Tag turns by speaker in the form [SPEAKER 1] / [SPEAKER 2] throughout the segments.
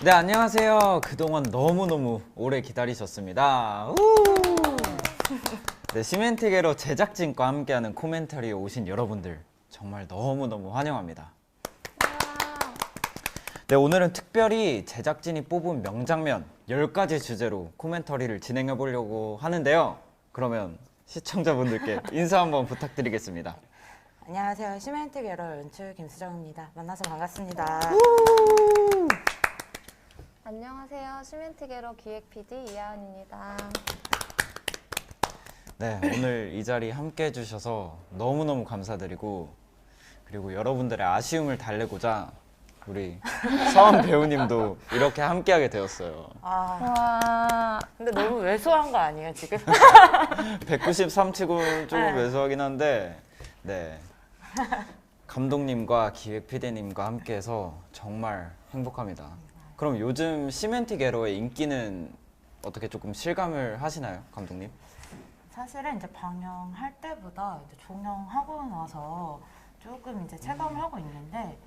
[SPEAKER 1] 네, 안녕하세요. 그동안 너무너무 오래 기다리셨습니다. 네, 시멘틱에로 제작진과 함께하는 코멘터리에 오신 여러분들 정말 너무너무 환영합니다. 네, 오늘은 특별히 제작진이 뽑은 명장면 10가지 주제로 코멘터리를 진행해 보려고 하는데요. 그러면 시청자분들께 인사 한번 부탁드리겠습니다.
[SPEAKER 2] 안녕하세요. 시멘틱에러 연출 김수정입니다. 만나서 반갑습니다.
[SPEAKER 3] 안녕하세요. 시멘틱에러 기획 PD 이하은입니다.
[SPEAKER 1] 네, 오늘 이 자리 함께 해주셔서 너무너무 감사드리고, 그리고 여러분들의 아쉬움을 달래고자 우리 서원 배우님도 이렇게 함께하게 되었어요.
[SPEAKER 3] 와,
[SPEAKER 2] 근데 너무 왜소한 거 아니에요, 지금?
[SPEAKER 1] 193치고 조금 왜소하긴 한데, 네, 감독님과 기획 PD님과 함께해서 정말 행복합니다. 그럼 요즘 시멘틱 에러의 인기는 어떻게 조금 실감을 하시나요, 감독님?
[SPEAKER 2] 사실은 이제 방영할 때보다 이제 종영하고 나서 조금 이제 체감을 하고 있는데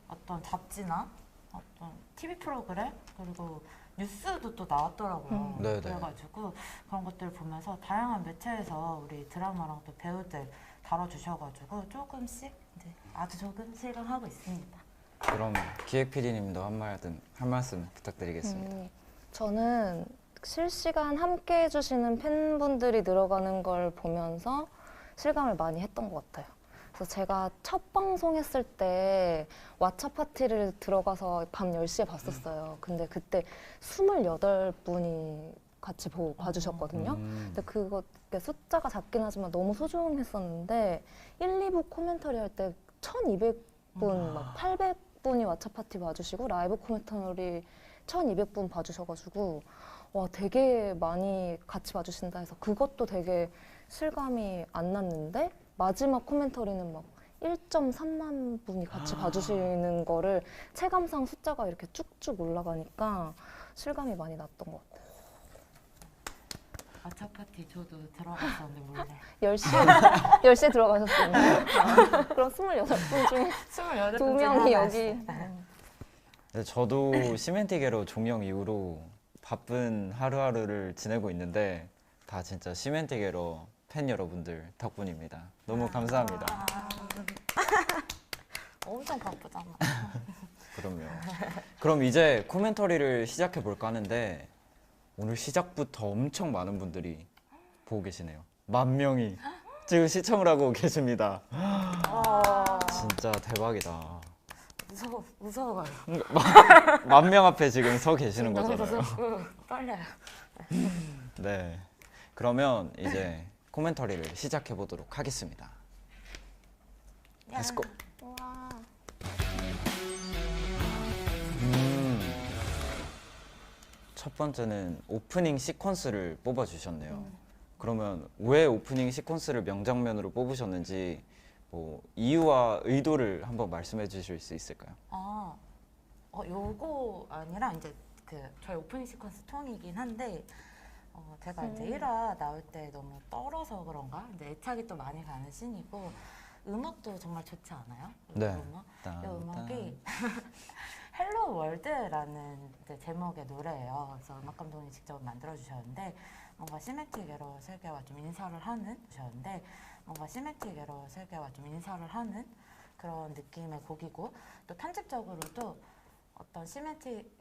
[SPEAKER 2] 어떤 잡지나 어떤 TV 프로그램 그리고 뉴스도 또 나왔더라고요.
[SPEAKER 1] 네네.
[SPEAKER 2] 그래가지고 그런 것들 보면서 다양한 매체에서 우리 드라마랑 또 배우들 다뤄주셔가지고 조금씩 이제 아주 조금 실감하고 있습니다.
[SPEAKER 1] 그럼 기획 PD님도 한 말씀 부탁드리겠습니다.
[SPEAKER 3] 저는 실시간 함께 해주시는 팬분들이 늘어가는 걸 보면서 실감을 많이 했던 것 같아요. 그래서 제가 첫 방송했을 때 왓챠 파티를 들어가서 밤 10시에 봤었어요. 근데 그때 28분이 같이 봐주셨거든요. 근데 그거 숫자가 작긴 하지만 너무 소중했었는데 1, 2부 코멘터리 할 때 1200분, 막 800분이 왓챠 파티 봐주시고 라이브 코멘터리 1200분 봐주셔가지고 와 되게 많이 같이 봐주신다 해서 그것도 되게 실감이 안 났는데 마지막 코멘터리는 막 1.3만 분이 같이 봐주시는 거를 체감상 숫자가 이렇게 쭉쭉 올라가니까 실감이 많이 났던 것 같아요.
[SPEAKER 2] 왓챠 파티 저도 들어갔었는데 몰래
[SPEAKER 3] 10시에 들어가셨어요. 그럼 28분 중에
[SPEAKER 2] 28분
[SPEAKER 3] 2명이 여기.
[SPEAKER 1] 네, 저도 시멘틱 에러 종영 이후로 바쁜 하루하루를 지내고 있는데 다 진짜 시멘틱 에러 팬 여러분들 덕분입니다. 너무 감사합니다.
[SPEAKER 2] 엄청 바쁘잖아.
[SPEAKER 1] 그럼요. 그럼 이제 코멘터리를 시작해 볼까 하는데 오늘 시작부터 엄청 많은 분들이 보고 계시네요. 10,000명이 지금 시청을 하고 계십니다. 진짜 대박이다.
[SPEAKER 2] 무서워요.
[SPEAKER 1] 10,000명 앞에 지금 서 계시는 거잖아요.
[SPEAKER 2] 떨려요.
[SPEAKER 1] 네. 그러면 이제 코멘터리를 시작해 보도록 하겠습니다. Let's go.
[SPEAKER 3] 와.
[SPEAKER 1] 첫 번째는 오프닝 시퀀스를 뽑아주셨네요. 그러면 왜 오프닝 시퀀스를 명장면으로 뽑으셨는지 뭐 이유와 의도를 한번 말씀해 주실 수 있을까요?
[SPEAKER 2] 요거 아니라 이제 저희 오프닝 시퀀스 통이긴 한데 제가 이제 1화 나올 때 너무 떨어서 그런가? 이제 애착이 또 많이 가는 씬이고 음악도 정말 좋지 않아요?
[SPEAKER 1] 네.
[SPEAKER 2] 이 음악이 헬로 월드라는 제목의 노래예요. 그래서 음악 감독님이 직접 만들어 주셨는데 뭔가 시멘틱 에러 세계와 좀 인사를 하는 그런 느낌의 곡이고 또 편집적으로도 어떤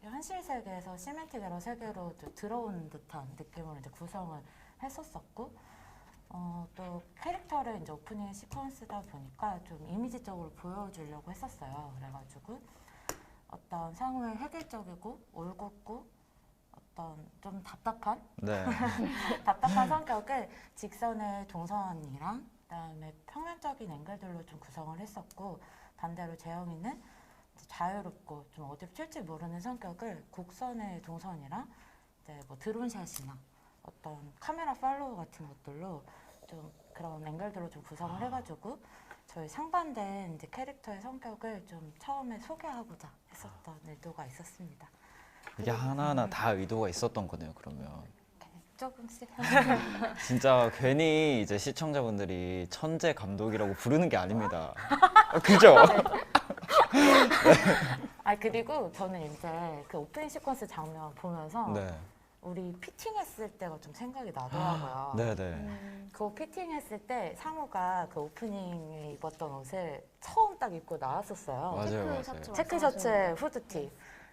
[SPEAKER 2] 현실 세계에서 시멘틱 에러 세계로 들어온 듯한 느낌으로 이제 구성을 했었었고 또 캐릭터를 이제 오프닝 시퀀스다 보니까 좀 이미지적으로 보여주려고 했었어요. 그래가지고 어떤 상호의 획일적이고 올곧고 어떤 좀 답답한
[SPEAKER 1] 네.
[SPEAKER 2] 답답한 성격을 직선의 동선이랑 그다음에 평면적인 앵글들로 좀 구성을 했었고 반대로 재영이는 자유롭고 좀 어디로 튈지 모르는 성격을 곡선의 동선이랑 이제 뭐 드론샷이나 어떤 카메라 팔로우 같은 것들로 좀 그런 앵글들로 좀 구성을 해가지고 저희 상반된 이제 캐릭터의 성격을 좀 처음에 소개하고자 했었던 의도가 있었습니다.
[SPEAKER 1] 이게 하나하나 다 의도가 있었던 거네요, 그러면.
[SPEAKER 2] 조금씩.
[SPEAKER 1] 진짜 괜히 이제 시청자분들이 천재 감독이라고 부르는 게 아닙니다. 그죠?
[SPEAKER 2] 아 그리고 저는 이제 그 오프닝 시퀀스 장면 보면서
[SPEAKER 1] 네.
[SPEAKER 2] 우리 피팅했을 때가 좀 생각이 나더라고요.
[SPEAKER 1] 네네.
[SPEAKER 2] 그 피팅했을 때 상우가 그 오프닝에 입었던 옷을 처음 딱 입고 나왔었어요.
[SPEAKER 1] 맞아요, 맞아요.
[SPEAKER 2] 체크 셔츠에 후드티.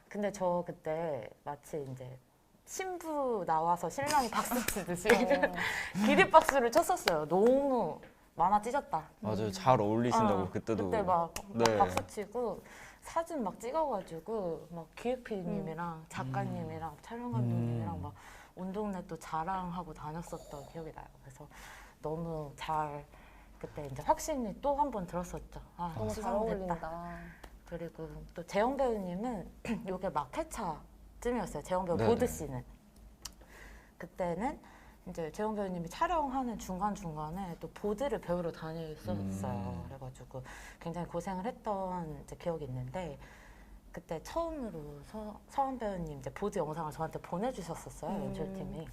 [SPEAKER 2] 근데 저 그때 마치 이제 신부 나와서 신랑이 박수 치듯이 기립박수를 쳤었어요. 너무 만화 찢었다.
[SPEAKER 1] 맞아요. 잘 어울리신다고 그때도.
[SPEAKER 2] 그때 막
[SPEAKER 1] 네.
[SPEAKER 2] 박수 치고 사진 막 찍어가지고 막 기획 PD님이랑 작가님이랑 촬영 감독님이랑 막 온 동네 또 자랑하고 다녔었던 기억이 나요. 그래서 너무 잘 그때 이제 확신이 또 한 번 들었었죠. 아,
[SPEAKER 3] 너무 잘
[SPEAKER 2] 지성됐다.
[SPEAKER 3] 어울린다.
[SPEAKER 2] 그리고 또 재영 배우님은 요게 막 회차쯤이었어요. 재영 배우
[SPEAKER 1] 네네.
[SPEAKER 2] 보드 씬은. 그때는 이제 재영 배우님이 촬영하는 중간중간에 또 보드를 배우러 다녔었어요. 그래가지고 굉장히 고생을 했던 이제 기억이 있는데 그때 처음으로 서원 배우님 이제 보드 영상을 저한테 보내주셨었어요. 연출팀이.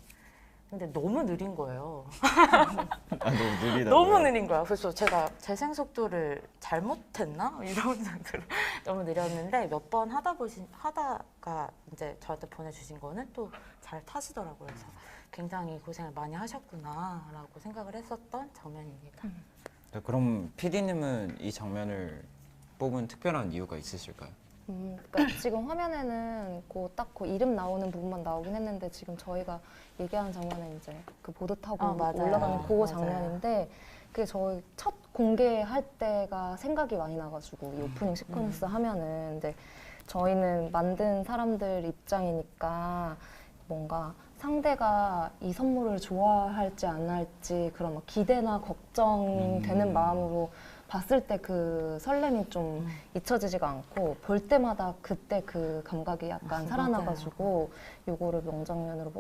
[SPEAKER 2] 근데 너무 느린 거예요.
[SPEAKER 1] 아, 너무 느리다.
[SPEAKER 2] 너무 느린 거야. 그래서 제가 재생 속도를 잘못했나? 이런 정도로 너무 느렸는데 몇 번 하다가 이제 저한테 보내주신 거는 또 잘 타시더라고요. 그래서 굉장히 고생을 많이 하셨구나라고 생각을 했었던 장면입니다.
[SPEAKER 1] 네, 그럼 PD님은 이 장면을 뽑은 특별한 이유가 있으실까요?
[SPEAKER 3] 그러니까 지금 화면에는 그 이름 나오는 부분만 나오긴 했는데 지금 저희가 얘기하는 장면은 이제 그 보드 타고
[SPEAKER 2] 맞아요.
[SPEAKER 3] 올라가는 그
[SPEAKER 2] 맞아요.
[SPEAKER 3] 장면인데 그게 저희 첫 공개할 때가 생각이 많이 나가지고 이 오프닝 시퀀스 하면은 근데 저희는 만든 사람들 입장이니까 뭔가 상대가 이 선물을 좋아할지 안 할지 그런 막 기대나 걱정되는 마음으로 봤을 때 그 설렘이 좀 잊혀지지가 않고 볼 때마다 그때 그 감각이 약간 살아나가지고 요거를 명장면으로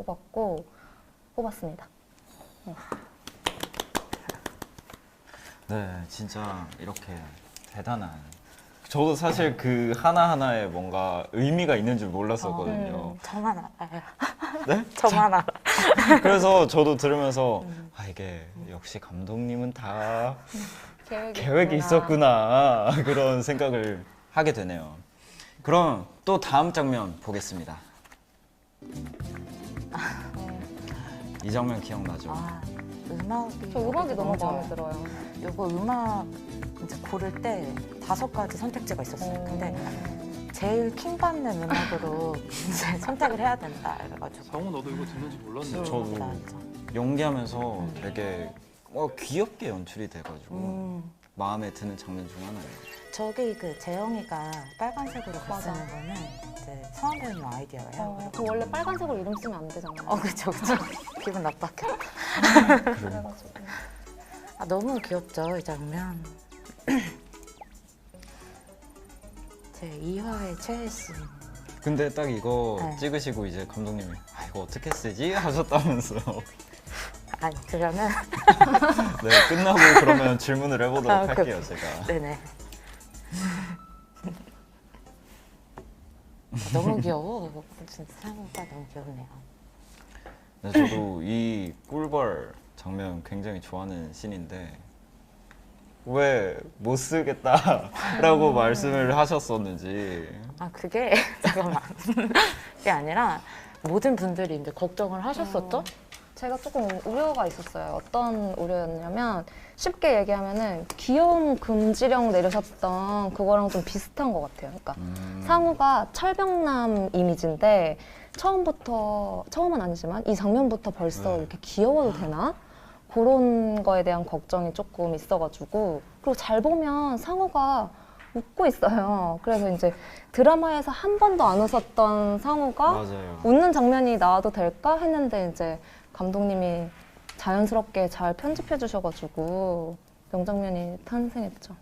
[SPEAKER 3] 뽑았습니다.
[SPEAKER 1] 네, 진짜 이렇게 대단한. 저도 사실 그 하나하나에 뭔가 의미가 있는 줄 몰랐었거든요.
[SPEAKER 2] 저만 알아요.
[SPEAKER 1] 네?
[SPEAKER 2] 저만 알아.
[SPEAKER 1] 그래서 저도 들으면서 아, 이게 역시 감독님은 다 계획이 있었구나. 그런 생각을 하게 되네요. 그럼 또 다음 장면 보겠습니다. 이 장면 기억나죠?
[SPEAKER 2] 아, 음악이
[SPEAKER 3] 저 음악이 너무
[SPEAKER 2] 좋아요.
[SPEAKER 3] 마음에 들어요.
[SPEAKER 2] 요거 음악 이제 고를 때 5가지 선택지가 있었어요. 근데 제일 킹받는 음악으로 이제 선택을 해야 된다 이래가지고
[SPEAKER 4] 성우 너도 이거 듣는지 몰랐네.
[SPEAKER 1] 저도 연기하면서 되게 귀엽게 연출이 돼가지고 마음에 드는 장면 중 하나예요.
[SPEAKER 2] 저기 그 재영이가 빨간색으로 글 쓰는 거는 이제 서원 배우님 아이디어예요.
[SPEAKER 3] 그 원래 빨간색으로 이름 쓰면 안 되잖아요.
[SPEAKER 2] 그쵸. 기분 나빴게.
[SPEAKER 3] 그래가지고
[SPEAKER 2] 아, 너무 귀엽죠, 이 장면. 제 2화의 최애 씬.
[SPEAKER 1] 근데 딱 이거
[SPEAKER 2] 네.
[SPEAKER 1] 찍으시고 이제 감독님이 아, 이거 어떻게 쓰지? 하셨다면서.
[SPEAKER 2] 아니, 그러면
[SPEAKER 1] 네, 끝나고 그러면 질문을 해보도록
[SPEAKER 2] 아,
[SPEAKER 1] 할게요,
[SPEAKER 2] 오케이.
[SPEAKER 1] 제가.
[SPEAKER 2] 네네. 너무 귀여워. 진짜 상우가 너무 귀엽네요.
[SPEAKER 1] 네, 저도 이 꿀벌 장면 굉장히 좋아하는 씬인데 왜 못 쓰겠다라고 말씀을 하셨었는지.
[SPEAKER 2] 아, 그게 잠깐만. 그게 아니라 모든 분들이 이제 걱정을 하셨었죠?
[SPEAKER 3] 제가 조금 우려가 있었어요. 어떤 우려였냐면 쉽게 얘기하면은 귀여움 금지령 내려셨던 그거랑 좀 비슷한 것 같아요. 그러니까 상우가 철벽남 이미지인데 처음은 아니지만 이 장면부터 벌써 이렇게 귀여워도 되나? 그런 거에 대한 걱정이 조금 있어가지고 그리고 잘 보면 상우가 웃고 있어요. 그래서 이제 드라마에서 한 번도 안 웃었던 상우가
[SPEAKER 1] 맞아요.
[SPEAKER 3] 웃는 장면이 나와도 될까 했는데 이제 감독님이 자연스럽게 잘 편집해 주셔가지고 명장면이 탄생했죠.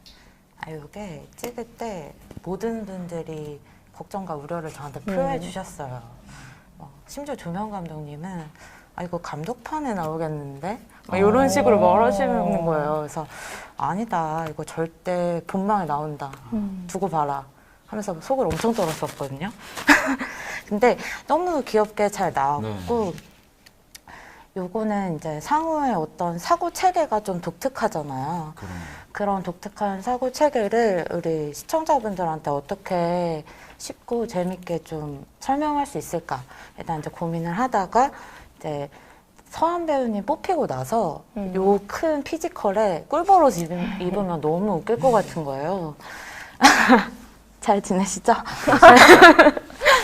[SPEAKER 2] 아, 이게 찍을 때 모든 분들이 걱정과 우려를 저한테 표해 주셨어요. 심지어 조명 감독님은 아, 이거 감독판에 나오겠는데? 막 이런 식으로 말하시는 거예요. 그래서 아니다. 이거 절대 본방에 나온다. 두고 봐라. 하면서 속을 엄청 떨었었거든요. 근데 너무 귀엽게 잘 나왔고 요거는 이제 상우의 어떤 사고 체계가 좀 독특하잖아요.
[SPEAKER 1] 그럼
[SPEAKER 2] 그런 독특한 사고 체계를 우리 시청자분들한테 어떻게 쉽고 재밌게 좀 설명할 수 있을까? 일단 이제 고민을 하다가 이제 서한 배우님 뽑히고 나서 요 큰 피지컬에 꿀버릇 입으면 너무 웃길 것 같은 거예요. 잘 지내시죠?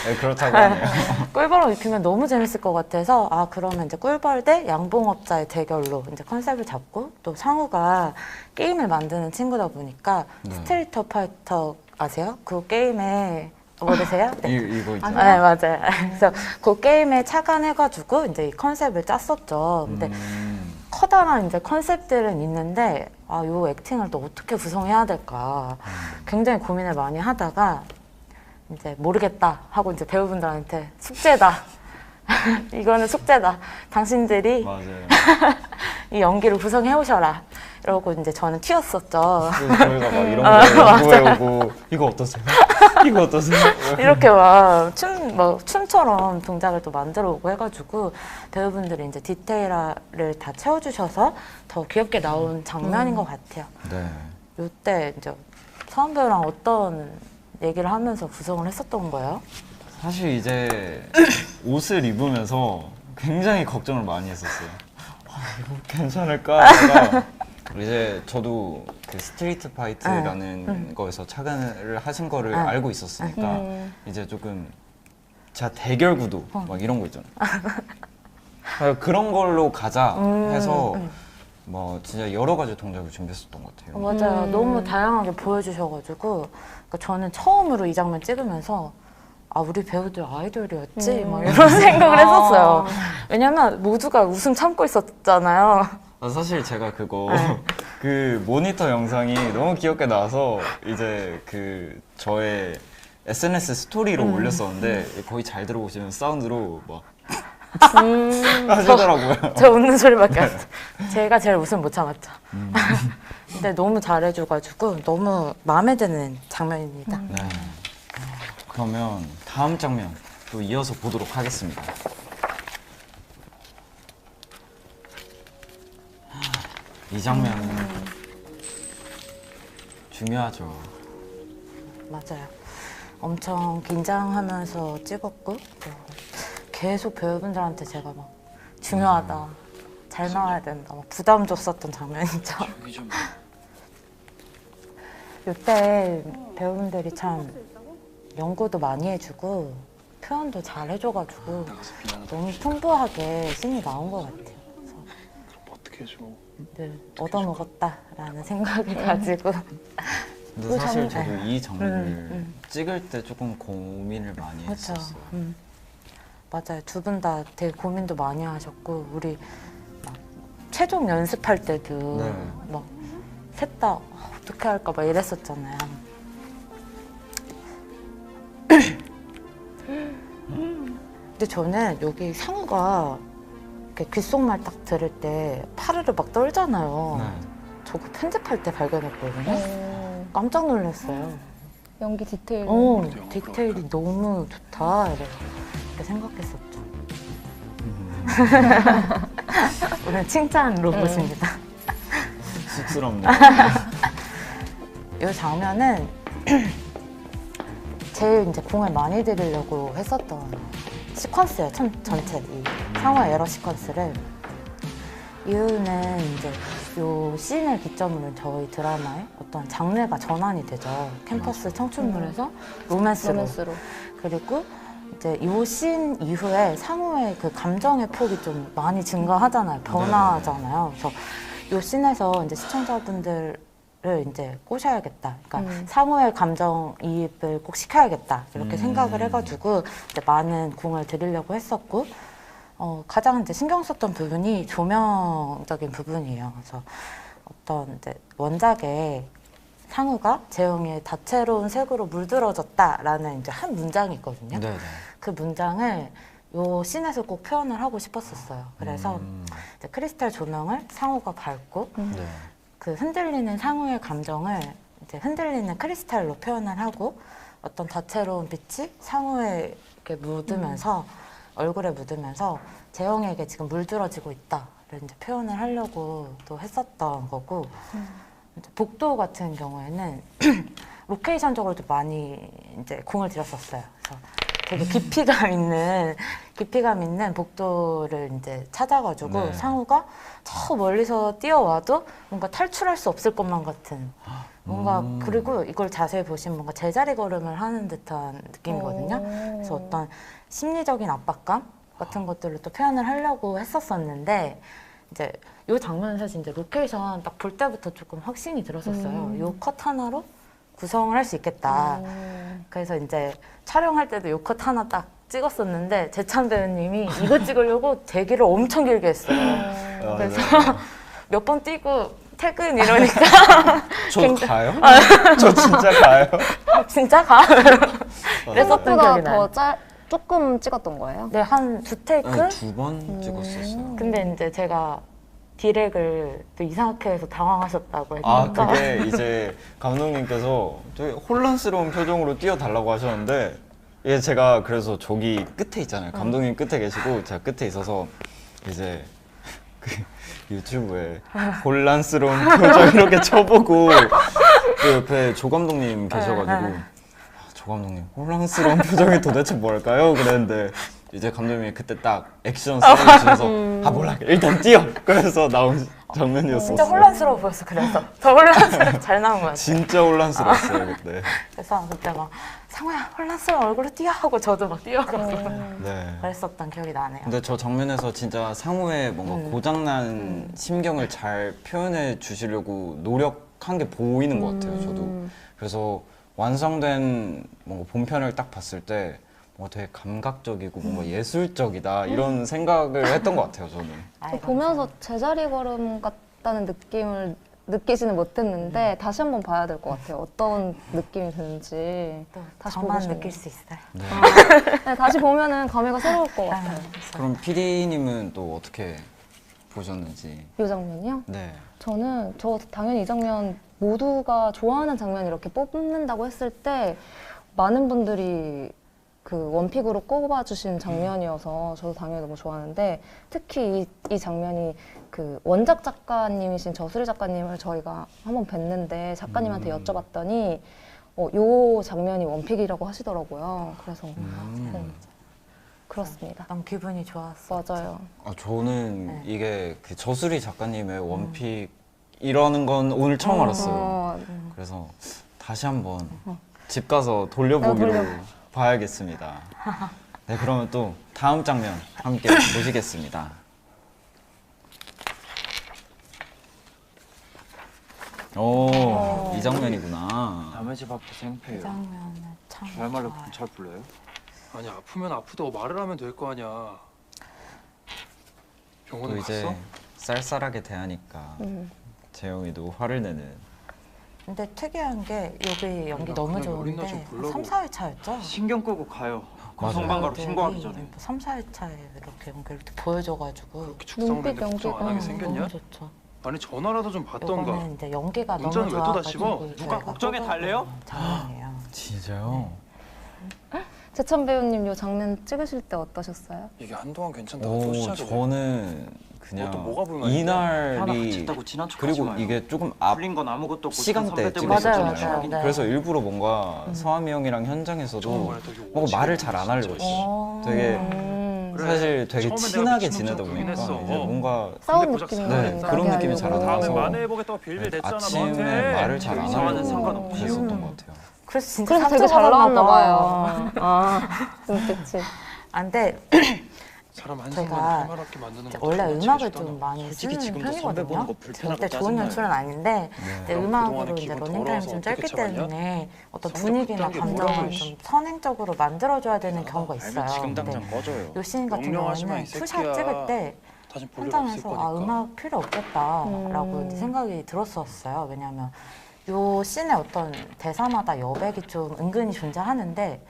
[SPEAKER 1] 네, 그렇다고 하네요.
[SPEAKER 2] 꿀벌을 입히면 너무 재밌을 것 같아서 아 그러면 이제 꿀벌 대 양봉업자의 대결로 이제 컨셉을 잡고 또 상우가 게임을 만드는 친구다 보니까
[SPEAKER 1] 네.
[SPEAKER 2] 스트리트 파이터 아세요? 그 게임에 모르세요? 네.
[SPEAKER 1] 이거 있죠.
[SPEAKER 2] 네, 맞아요. 그래서 그 게임에 착안해가지고 이제 이 컨셉을 짰었죠. 근데 커다란 이제 컨셉들은 있는데 아, 요 액팅을 또 어떻게 구성해야 될까 굉장히 고민을 많이 하다가 이제 모르겠다 하고 이제 배우분들한테 숙제다. 이거는 숙제다. 당신들이
[SPEAKER 1] 맞아요.
[SPEAKER 2] 이 연기를 구성해 오셔라. 이러고 이제 저는 튀었었죠.
[SPEAKER 1] 그래서 저희가 막 이런 거 연구해오고 이거 어떠세요? 이거 어떠세요?
[SPEAKER 2] 이렇게 막 춤처럼 동작을 또 만들어 오고 해가지고 배우분들이 이제 디테일을 다 채워주셔서 더 귀엽게 나온 장면인 것 같아요.
[SPEAKER 1] 네.
[SPEAKER 2] 이때 이제 서한 배우랑 어떤 얘기를 하면서 구성을 했었던 거예요?
[SPEAKER 1] 사실 이제 옷을 입으면서 굉장히 걱정을 많이 했었어요. 아, 이거 괜찮을까? 하다가 이제 저도 그 스트리트 파이트라는 거에서 착안을 하신 거를 알고 있었으니까 이제 조금 제가 대결 구도 막 이런 거 있잖아요. 그런 걸로 가자 해서 뭐 진짜 여러 가지 동작을 준비했었던 것 같아요.
[SPEAKER 2] 맞아요. 너무 다양하게 보여주셔가지고 그러니까 저는 처음으로 이 장면 찍으면서 아 우리 배우들 아이돌이었지 막 이런 생각을 했었어요. 왜냐면 모두가 웃음 참고 있었잖아요.
[SPEAKER 1] 사실 제가 그거 그 모니터 영상이 너무 귀엽게 나와서 이제 그 저의 SNS 스토리로 올렸었는데 거의 잘 들어보시면 사운드로 막 하시더라고요.
[SPEAKER 2] 저 웃는 소리밖에 안 나요. 제가 제일 웃음 못 참았죠. 근데 너무 잘해줘가지고 너무 마음에 드는 장면입니다.
[SPEAKER 1] 네. 그러면 다음 장면 또 이어서 보도록 하겠습니다. 이 장면은 중요하죠.
[SPEAKER 2] 맞아요. 엄청 긴장하면서 찍었고 또 계속 배우분들한테 제가 막 중요하다, 잘 나와야 된다, 막 부담 줬었던 장면이죠. 이때 배우분들이 참 연구도 많이 해주고 표현도 잘 해줘가지고 너무 풍부하게 씬이 나온 것 같아요. 그래서
[SPEAKER 4] 어떻게 해줘?
[SPEAKER 2] 네, 얻어먹었다라는 생각을 가지고
[SPEAKER 1] 근데 사실 저도
[SPEAKER 2] 장면.
[SPEAKER 1] 이 장면을 찍을 때 조금 고민을 많이
[SPEAKER 2] 그렇죠.
[SPEAKER 1] 했었어요.
[SPEAKER 2] 맞아요. 두 분 다 되게 고민도 많이 하셨고 우리 막 최종 연습할 때도
[SPEAKER 1] 네.
[SPEAKER 2] 막 셋 다 어떻게 할까 막 이랬었잖아요. 근데 저는 여기 상우가 이렇게 귓속말 딱 들을 때 파르르 막 떨잖아요.
[SPEAKER 1] 네.
[SPEAKER 2] 저거 편집할 때 발견했거든요. 깜짝 놀랐어요.
[SPEAKER 3] 연기 디테일.
[SPEAKER 2] 디테일이 너무 좋다 이렇게 생각했었죠. 오늘 칭찬 로봇입니다.
[SPEAKER 1] 쑥스럽네요.
[SPEAKER 2] 이 장면은 제일 이제 공을 많이 들이려고 했었던 시퀀스예요. 전체 이 상호의 에러 시퀀스를. 이유는 이제 이 씬을 기점으로 저희 드라마의 어떤 장르가 전환이 되죠. 캠퍼스 청춘물에서 로맨스로. 그리고 이제 이 씬 이후에 상호의 그 감정의 폭이 좀 많이 증가하잖아요. 변화하잖아요. 그래서 이 씬에서 이제 시청자분들을 이제 꼬셔야겠다. 그러니까 상호의 감정이입을 꼭 시켜야겠다. 이렇게 생각을 해가지고 이제 많은 공을 들이려고 했었고, 가장 이제 신경 썼던 부분이 조명적인 부분이에요. 그래서 어떤 이제 원작에 상우가 재영이의 다채로운 색으로 물들어졌다라는 이제 한 문장이 있거든요.
[SPEAKER 1] 네네.
[SPEAKER 2] 그 문장을 요 씬에서 꼭 표현을 하고 싶었었어요. 그래서 이제 크리스탈 조명을 상우가 밟고
[SPEAKER 1] 네.
[SPEAKER 2] 그 흔들리는 상우의 감정을 이제 흔들리는 크리스탈로 표현을 하고 어떤 다채로운 빛이 상우에 이렇게 묻으면서 얼굴에 묻으면서 재영에게 지금 물들어지고 있다를 이제 표현을 하려고 또 했었던 거고 이제 복도 같은 경우에는 로케이션적으로도 많이 이제 공을 들였었어요. 그래서 되게 깊이감 있는 복도를 이제 찾아가지고
[SPEAKER 1] 네.
[SPEAKER 2] 상우가 저 멀리서 뛰어와도 뭔가 탈출할 수 없을 것만 같은 뭔가 그리고 이걸 자세히 보시면 뭔가 제자리 걸음을 하는 듯한 느낌이거든요. 그래서 어떤 심리적인 압박감 같은 것들을 또 표현을 하려고 했었었는데 이제 이 장면은 사실 이제 로케이션 딱 볼 때부터 조금 확신이 들었었어요. 이 컷 하나로 구성을 할 수 있겠다. 그래서 이제 촬영할 때도 요 컷 하나 딱 찍었었는데 재찬 배우님이 이거 찍으려고 대기를 엄청 길게 했어요. 그래서 몇 번 뛰고 퇴근 이러니까
[SPEAKER 1] 저
[SPEAKER 2] 굉장히-
[SPEAKER 1] 가요? 저 진짜 가요?
[SPEAKER 2] 진짜 가? 그랬었던
[SPEAKER 3] 생각보다
[SPEAKER 2] 기억이 나요.
[SPEAKER 3] 조금 찍었던 거예요?
[SPEAKER 2] 네, 한 두 테이크?
[SPEAKER 1] 네, 2번 찍었었어요.
[SPEAKER 2] 근데 이제 제가 디렉을 또 이상하게 해서 당황하셨다고
[SPEAKER 1] 아,
[SPEAKER 2] 했으니까
[SPEAKER 1] 그게 이제 감독님께서 되게 혼란스러운 표정으로 뛰어달라고 하셨는데 이게 제가 그래서 저기 끝에 있잖아요. 감독님 끝에 계시고 제가 끝에 있어서 이제 그 유튜브에 혼란스러운 표정 이렇게 쳐보고 그 옆에 조 감독님 계셔가지고 아, 조 감독님 혼란스러운 표정이 도대체 뭘까요? 그랬는데 이제 감독님이 그때 딱 액션 스타일 주셔서 아 몰라 일단 뛰어 그래서 나온 장면이었었어요.
[SPEAKER 2] 진짜 혼란스러워 보였어. 그래서 더 혼란스러워 잘 나온 것 같아요.
[SPEAKER 1] 진짜 혼란스러웠어요 그때.
[SPEAKER 2] 그래서 그때 막 상우야 혼란스러운 얼굴로 뛰어 하고 저도 막 뛰어가고
[SPEAKER 1] 네.
[SPEAKER 2] 그랬었던 기억이 나네요.
[SPEAKER 1] 근데 저 장면에서 진짜 상우의 뭔가 고장난 심경을 잘 표현해 주시려고 노력한 게 보이는 것 같아요. 저도. 그래서 완성된 뭔가 본편을 딱 봤을 때 뭔가 되게 감각적이고 뭔가 예술적이다 이런 생각을 했던 것 같아요. 저는.
[SPEAKER 2] 아이,
[SPEAKER 3] 보면서 제자리 걸음 같다는 느낌을 느끼지는 못했는데 다시 한번 봐야 될 것 같아요. 어떤 느낌이 드는지
[SPEAKER 2] 또
[SPEAKER 3] 다시
[SPEAKER 2] 저만
[SPEAKER 3] 보고 싶네요.
[SPEAKER 2] 느낄 수 있어요.
[SPEAKER 1] 네.
[SPEAKER 3] 네, 다시 보면은 감회가 새로울 것 같아요.
[SPEAKER 1] 그럼 PD님은 또 어떻게 보셨는지?
[SPEAKER 3] 이 장면이요?
[SPEAKER 1] 네.
[SPEAKER 3] 저 당연히 이 장면 모두가 좋아하는 장면 이렇게 뽑는다고 했을 때 많은 분들이 그 원픽으로 꼽아주신 장면이어서 저도 당연히 너무 좋아하는데 특히 이 장면이 그 원작 작가님이신 저수리 작가님을 저희가 한번 뵀는데 작가님한테 여쭤봤더니 요 장면이 원픽이라고 하시더라고요. 그래서 네, 그렇습니다.
[SPEAKER 2] 너무 기분이 좋았어.
[SPEAKER 3] 맞아요.
[SPEAKER 1] 아, 저는
[SPEAKER 2] 네.
[SPEAKER 1] 이게 그 저수리 작가님의 원픽이라는 건 오늘 처음 알았어요. 그래서 다시 한번 집 가서 돌려보기로 봐야겠습니다. 네, 그러면 또 다음 장면 함께 보시겠습니다. 오, 이 장면이구나.
[SPEAKER 4] 남의 집 앞에
[SPEAKER 2] 이
[SPEAKER 4] 생패예요.
[SPEAKER 2] 장면을 참
[SPEAKER 4] 저야말로
[SPEAKER 2] 좋아해요.
[SPEAKER 4] 잘 불러요?
[SPEAKER 5] 아니 아프면 아프다고 말을 하면 될 거 아니야.
[SPEAKER 1] 또
[SPEAKER 5] 병원에
[SPEAKER 1] 이제
[SPEAKER 5] 갔어?
[SPEAKER 1] 쌀쌀하게 대하니까 재영이도 화를 내는.
[SPEAKER 2] 근데 특이한 게 여기 연기
[SPEAKER 5] 나
[SPEAKER 2] 너무
[SPEAKER 5] 그냥 어린날
[SPEAKER 2] 좋은데
[SPEAKER 5] 좀 불러고.
[SPEAKER 2] 3, 4회 차였죠?
[SPEAKER 4] 신경 끄고 가요.
[SPEAKER 1] 맞아요.
[SPEAKER 4] 고성방가로 신고하기 전에.
[SPEAKER 2] 3, 4회 차에 이렇게 연기를 이렇게 보여줘가지고
[SPEAKER 5] 그렇게 죽상되게
[SPEAKER 3] 눈빛
[SPEAKER 5] 걱정 안 하게
[SPEAKER 3] 연기가
[SPEAKER 5] 생겼냐?
[SPEAKER 2] 너무 좋죠.
[SPEAKER 5] 아니 전화라도 좀 받던가.
[SPEAKER 2] 이거는 이제 연기가 너무
[SPEAKER 5] 문자는 왜 또 다
[SPEAKER 2] 좋아가지고
[SPEAKER 5] 씹어?
[SPEAKER 2] 저희가
[SPEAKER 4] 누가 걱정해 달래요?
[SPEAKER 2] 뽑아본 장면이에요.
[SPEAKER 1] 진짜요?
[SPEAKER 3] 재찬 배우님 요 장면 찍으실 때 어떠셨어요?
[SPEAKER 5] 이게 한동안 괜찮다고
[SPEAKER 1] 오,
[SPEAKER 5] 소시하게
[SPEAKER 1] 저는 그냥
[SPEAKER 5] 그것도 뭐가 불만인데?
[SPEAKER 4] 하나
[SPEAKER 1] 이날이
[SPEAKER 4] 다쳤다고 지난 척하지
[SPEAKER 1] 그리고
[SPEAKER 4] 마요.
[SPEAKER 1] 이게 조금 앞
[SPEAKER 4] 풀린 건 아무것도 없고
[SPEAKER 1] 시간대
[SPEAKER 4] 참 선배
[SPEAKER 1] 찍었
[SPEAKER 4] 때문에
[SPEAKER 2] 맞아요,
[SPEAKER 1] 있었잖아요.
[SPEAKER 2] 맞아요. 네.
[SPEAKER 1] 그래서 일부러 뭔가 서하미 형이랑 현장에서도
[SPEAKER 5] 정말 되게
[SPEAKER 1] 뭔가
[SPEAKER 5] 오지게
[SPEAKER 1] 말을 잘 안
[SPEAKER 5] 진짜.
[SPEAKER 1] 하려고 했어요.
[SPEAKER 2] 어.
[SPEAKER 1] 되게
[SPEAKER 5] 그래.
[SPEAKER 1] 사실 되게
[SPEAKER 5] 처음엔 내가
[SPEAKER 1] 친하게
[SPEAKER 5] 미친놈처럼
[SPEAKER 1] 지내다
[SPEAKER 5] 굴긴
[SPEAKER 1] 보니까
[SPEAKER 5] 했어.
[SPEAKER 1] 이제 뭔가
[SPEAKER 3] 싸운
[SPEAKER 5] 고작
[SPEAKER 3] 느낌이
[SPEAKER 1] 네,
[SPEAKER 3] 나게
[SPEAKER 1] 그런 느낌이 잘 안
[SPEAKER 3] 하려고.
[SPEAKER 1] 나서
[SPEAKER 5] 다음에 만회해보겠다고 빌빌 댔잖아
[SPEAKER 1] 아침에
[SPEAKER 5] 너한테.
[SPEAKER 1] 말을 잘 안
[SPEAKER 4] 이상하는
[SPEAKER 1] 하려고
[SPEAKER 4] 상관없이.
[SPEAKER 1] 했었던 것 같아요.
[SPEAKER 2] 그래서 진짜
[SPEAKER 3] 그래서 되게 잘
[SPEAKER 2] 상처받았나
[SPEAKER 3] 나왔나 봐요. 아, 눈빛이.
[SPEAKER 2] 아, 근데
[SPEAKER 5] 사람 한
[SPEAKER 2] 저희가
[SPEAKER 5] 순간 해맑게 만드는
[SPEAKER 2] 이제
[SPEAKER 5] 것도
[SPEAKER 2] 원래
[SPEAKER 5] 정말
[SPEAKER 2] 음악을
[SPEAKER 5] 재주다,
[SPEAKER 2] 좀
[SPEAKER 5] 너.
[SPEAKER 2] 많이
[SPEAKER 4] 솔직히
[SPEAKER 2] 쓰는
[SPEAKER 4] 지금도 선배 보는
[SPEAKER 2] 편이거든요.
[SPEAKER 4] 거 불편하고
[SPEAKER 2] 절대 좋은
[SPEAKER 4] 짜증나요.
[SPEAKER 2] 연출은 아닌데 근데
[SPEAKER 5] 그럼
[SPEAKER 2] 음악으로
[SPEAKER 5] 그동안에
[SPEAKER 2] 이제
[SPEAKER 5] 기분
[SPEAKER 2] 러닝타임이
[SPEAKER 5] 더러워서
[SPEAKER 2] 좀
[SPEAKER 5] 어떻게
[SPEAKER 2] 짧기
[SPEAKER 5] 참았냐?
[SPEAKER 2] 때문에 어떤
[SPEAKER 5] 성격
[SPEAKER 2] 분위기나
[SPEAKER 5] 그딴 게
[SPEAKER 2] 감정을
[SPEAKER 5] 뭐라고,
[SPEAKER 2] 좀 선행적으로 만들어줘야 되는 경우가 있어요.
[SPEAKER 4] 알면 지금
[SPEAKER 2] 근데
[SPEAKER 4] 당장 꺼져요.
[SPEAKER 2] 요 씬 같은
[SPEAKER 5] 명령하지 마,
[SPEAKER 2] 경우는
[SPEAKER 5] 이 새끼야.
[SPEAKER 2] 투샷 찍을 때
[SPEAKER 5] 다시 볼 일 없을
[SPEAKER 2] 현장에서
[SPEAKER 5] 거니까.
[SPEAKER 2] 아 음악 필요 없겠다라고 이제 생각이 들었었어요. 왜냐하면 요 씬의 어떤 대사마다 여백이 좀 은근히 존재하는데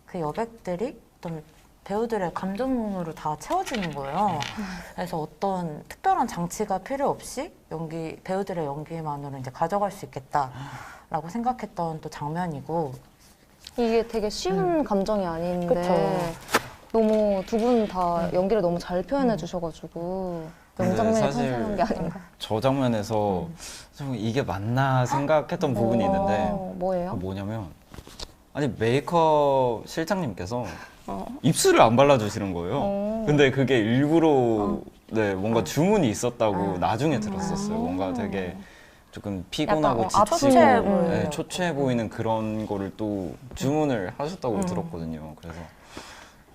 [SPEAKER 2] 그 여백들이 어떤 배우들의 감정으로 다 채워지는 거예요. 그래서 어떤 특별한 장치가 필요 없이 배우들의 연기만으로 이제 가져갈 수 있겠다라고 생각했던 또 장면이고
[SPEAKER 3] 이게 되게 쉬운 감정이 아닌데
[SPEAKER 2] 그쵸.
[SPEAKER 3] 너무 두 분 다 연기를 너무 잘 표현해 주셔가지고
[SPEAKER 1] 근데
[SPEAKER 3] 명장면이
[SPEAKER 1] 사실
[SPEAKER 3] 탄생한 게 아닌가.
[SPEAKER 1] 저 장면에서 좀 이게 맞나 생각했던 부분이 있는데
[SPEAKER 3] 뭐예요?
[SPEAKER 1] 뭐냐면 아니 메이크업 실장님께서
[SPEAKER 3] 어.
[SPEAKER 1] 입술을 안 발라주시는 거예요.
[SPEAKER 3] 어.
[SPEAKER 1] 근데 그게 일부러 네 뭔가 주문이 있었다고 나중에 들었었어요.
[SPEAKER 3] 음.
[SPEAKER 1] 뭔가 되게 조금 피곤하고
[SPEAKER 3] 약간,
[SPEAKER 1] 지치고
[SPEAKER 2] 초췌해 보이는.
[SPEAKER 1] 네, 초췌해 보이는 그런 거를 또 주문을 하셨다고 들었거든요. 그래서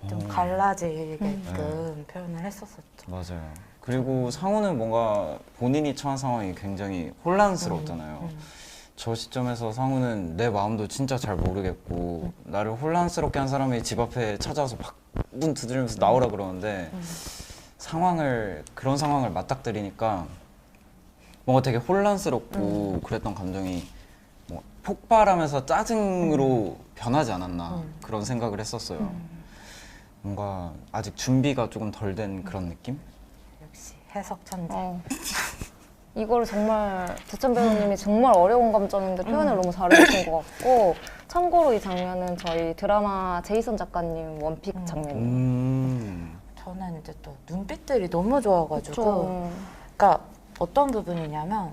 [SPEAKER 2] 좀 갈라지게끔 표현을 했었었죠.
[SPEAKER 1] 맞아요. 그리고 상우는 뭔가 본인이 처한 상황이 굉장히 혼란스럽잖아요. 저 시점에서 상우는 내 마음도 진짜 잘 모르겠고 나를 혼란스럽게 한 사람이 집 앞에 찾아와서 막 문 두드리면서 나오라 그러는데 그런 상황을 맞닥뜨리니까 뭔가 되게 혼란스럽고 그랬던 감정이 뭐 폭발하면서 짜증으로 변하지 않았나 그런 생각을 했었어요. 뭔가 아직 준비가 조금 덜 된 그런 느낌?
[SPEAKER 2] 역시 해석 천재.
[SPEAKER 3] 이거를 정말 재찬 배우님이 정말 어려운 감정인데 표현을 너무 잘해주신 것 같고 참고로 이 장면은 저희 드라마 제이슨 작가님 원픽 장면이에요.
[SPEAKER 2] 저는 이제 또 눈빛들이 너무 좋아가지고
[SPEAKER 3] 그쵸.
[SPEAKER 2] 그러니까 어떤 부분이냐면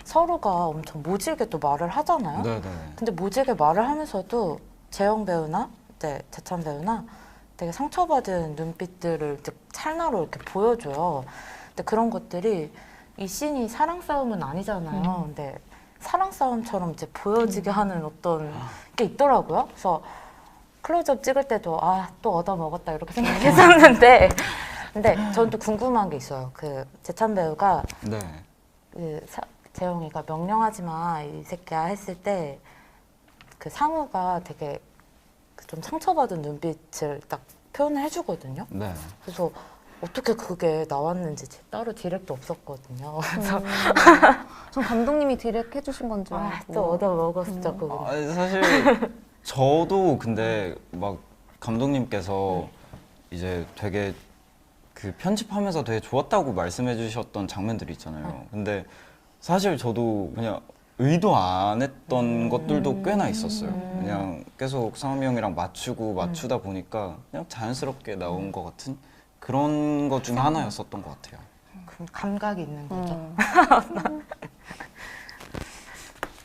[SPEAKER 2] 서로가 엄청 모질게 또 말을 하잖아요.
[SPEAKER 1] 네네.
[SPEAKER 2] 근데 모질게 말을 하면서도 재영 배우나 이제 재찬 배우나 되게 상처받은 눈빛들을 이제 찰나로 이렇게 보여줘요. 근데 그런 것들이 이 씬이 사랑 싸움은 아니잖아요. 근데 사랑 싸움처럼 이제 보여지게 하는 어떤 게 있더라고요. 그래서 클로즈업 찍을 때도 아, 또 얻어 먹었다 이렇게 생각했었는데 근데 저는 또 궁금한 게 있어요. 그 재찬 배우가
[SPEAKER 1] 네.
[SPEAKER 2] 재영이가 명령하지 마 이 새끼야 했을 때 그 상우가 되게 좀 상처받은 눈빛을 딱 표현을 해주거든요.
[SPEAKER 1] 네.
[SPEAKER 2] 그래서 어떻게 그게 나왔는지 따로 디렉도 없었거든요. 그래서
[SPEAKER 3] 전 감독님이 디렉 해주신 건 줄
[SPEAKER 2] 아,
[SPEAKER 3] 알고.
[SPEAKER 2] 또 얻어 먹었죠 그거.
[SPEAKER 1] 사실 저도 근데 막 감독님께서 이제 되게 그 편집하면서 되게 좋았다고 말씀해 주셨던 장면들이 있잖아요. 근데 사실 저도 그냥 의도 안 했던 것들도 꽤나 있었어요. 그냥 계속 상암이 형이랑 맞추다 보니까 그냥 자연스럽게 나온 것 같은 그런 것 중에 하나였었던 것 같아요.
[SPEAKER 2] 그럼 감각이 있는 거죠.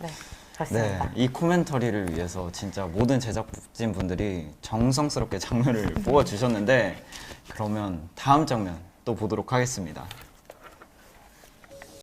[SPEAKER 2] 네,
[SPEAKER 1] 네,
[SPEAKER 2] 좋습니다.
[SPEAKER 1] 이 코멘터리를 위해서 진짜 모든 제작진 분들이 정성스럽게 장면을 뽑아주셨는데 그러면 다음 장면 또 보도록 하겠습니다.